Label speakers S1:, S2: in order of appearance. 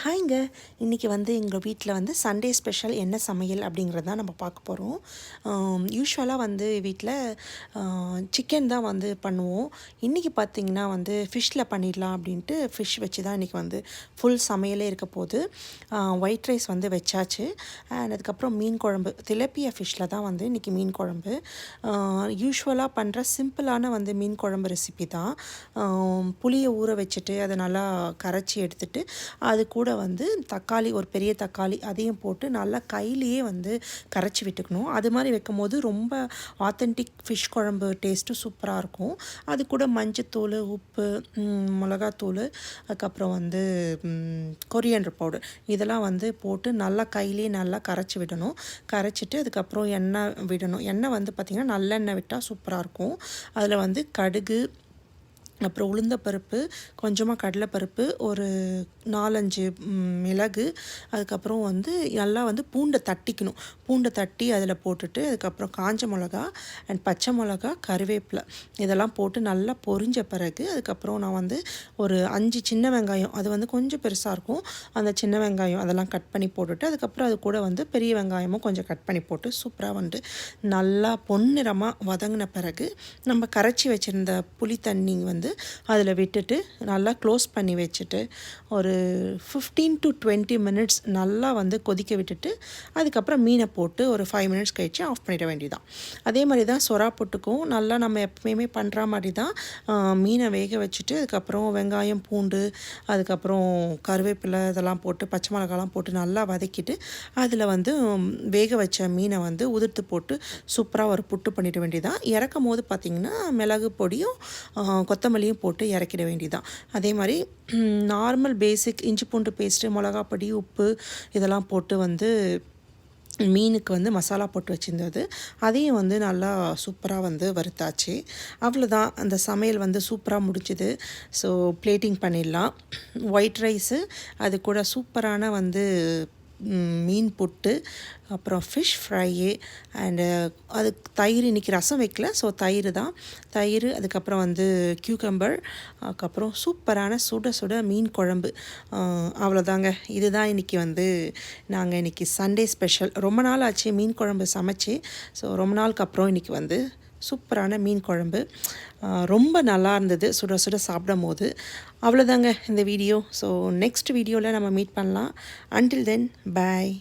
S1: ஹாய்ங்க. இன்றைக்கி எங்கள் வீட்டில் சண்டே ஸ்பெஷல் என்ன சமையல் அப்படிங்கிறது தான் நம்ம பார்க்க போகிறோம். யூஷுவலாக வீட்டில் சிக்கன் தான் பண்ணுவோம். இன்றைக்கி பார்த்திங்கன்னா ஃபிஷ்ஷில் பண்ணிடலாம் அப்படின்ட்டு ஃபிஷ் வச்சு தான் இன்றைக்கி ஃபுல் சமையலே இருக்க போகுது. ஒயிட் ரைஸ் வச்சாச்சு. அண்ட் அதுக்கப்புறம் மீன் குழம்பு, திலப்பியா ஃபிஷ்ஷில் தான் இன்றைக்கி மீன் குழம்பு. யூஷுவலாக பண்ணுற சிம்பிளான மீன் குழம்பு ரெசிபி தான். புளியை ஊற வச்சுட்டு அதை நல்லா கரைச்சி எடுத்துட்டு அது கூட தக்காளி, ஒரு பெரிய தக்காளி அதையும் போட்டு நல்லா கையிலேயே கரைச்சி விட்டுக்கணும். அது மாதிரி வைக்கும்போது ரொம்ப ஆத்தென்டிக் ஃபிஷ் குழம்பு டேஸ்ட்டும் சூப்பராக இருக்கும். அது கூட மஞ்சத்தூள், உப்பு, மிளகாத்தூள், அதுக்கப்புறம் கொரியண்டர் பவுடர் இதெல்லாம் போட்டு நல்லா கையிலேயே நல்லா கரைச்சி விடணும். கரைச்சிட்டு அதுக்கப்புறம் எண்ணெய் விடணும். எண்ணெய் பார்த்திங்கன்னா நல்லெண்ணெய் விட்டால் சூப்பராக இருக்கும். அதில் கடுகு, அப்புறம் உளுந்தப்பருப்பு, கொஞ்சமாக கடலைப்பருப்பு, ஒரு 4-5 மிளகு, அதுக்கப்புறம் நல்லா பூண்டை தட்டிக்கணும். பூண்டை தட்டி அதில் போட்டுட்டு அதுக்கப்புறம் காஞ்ச மிளகா அண்ட் பச்சை மிளகா, கருவேப்பிலை இதெல்லாம் போட்டு நல்லா பொரிஞ்ச பிறகு அதுக்கப்புறம் நான் ஒரு 5 சின்ன வெங்காயம், அது கொஞ்சம் பெருசாக இருக்கும், அந்த சின்ன வெங்காயம் அதெல்லாம் கட் பண்ணி போட்டுட்டு அதுக்கப்புறம் அது கூட பெரிய வெங்காயமும் கொஞ்சம் கட் பண்ணி போட்டு சூப்பராக நல்லா பொன்னிறமாக வதங்கின பிறகு நம்ம கரைச்சி வச்சுருந்த புளி தண்ணி அதில் விட்டுட்டு நல்லா க்ளோஸ் பண்ணி வச்சுட்டு ஒரு 15 to 20 மினிட்ஸ் நல்லா கொதிக்க விட்டுட்டு அதுக்கப்புறம் மீனை போட்டு ஒரு 5 மினிட்ஸ் கழிச்சு ஆஃப் பண்ணிட வேண்டியதான். அதே மாதிரி தான் சொரா புட்டுக்கும் நல்லா நம்ம எப்பயுமே பண்ணுற மாதிரி தான் மீனை வேக வச்சுட்டு அதுக்கப்புறம் வெங்காயம், பூண்டு, அதுக்கப்புறம் கருவேப்பிலை இதெல்லாம் போட்டு பச்சை மிளகாலாம் போட்டு நல்லா வதக்கிட்டு அதில் வேக வச்ச மீனை உதிர்த்து போட்டு சூப்பராக ஒரு புட்டு பண்ணிட வேண்டியதான். இறக்கும் போது பார்த்திங்கன்னா மிளகு பொடியும் கொத்தமல்லியும் போட்டு இறக்கிட வேண்டியதான். அதே மாதிரி நார்மல் பேசிக் இஞ்சி பூண்டு பேஸ்ட்டு, மிளகாப்பொடி, உப்பு இதெல்லாம் போட்டு மீனுக்கு மசாலா போட்டு வச்சுருந்தது அதையும் நல்லா சூப்பராக வறுத்தாச்சு. அவ்வளோதான், அந்த சமையல் சூப்பராக முடிஞ்சுது. ஸோ பிளேட்டிங் பண்ணிடலாம். ஒயிட் ரைஸு, அது கூட சூப்பரான மீன் புட்டு, அப்புறம் ஃபிஷ் ஃப்ரையு அண்டு அது தயிர், இன்றைக்கி ரசம் வைக்கல, ஸோ தயிர் தான். தயிர், அதுக்கப்புறம் கியூக்கம்பர், அதுக்கப்புறம் சூப்பரான சுட சுட மீன் குழம்பு. அவ்வளோதாங்க. இதுதான் இன்றைக்கி நாங்கள் இன்றைக்கி சண்டே ஸ்பெஷல். ரொம்ப நாள் ஆச்சு மீன் குழம்பு சமைச்சு. ஸோ ரொம்ப நாளுக்கு அப்புறம் இன்றைக்கி சூப்பரான மீன் குழம்பு ரொம்ப நல்லா இருந்தது சுட சுட சாப்பிடும் போது. அவ்வளோதாங்க இந்த வீடியோ. ஸோ நெக்ஸ்ட் வீடியோவில் நம்ம மீட் பண்ணலாம். அன்டில் தென், பாய்.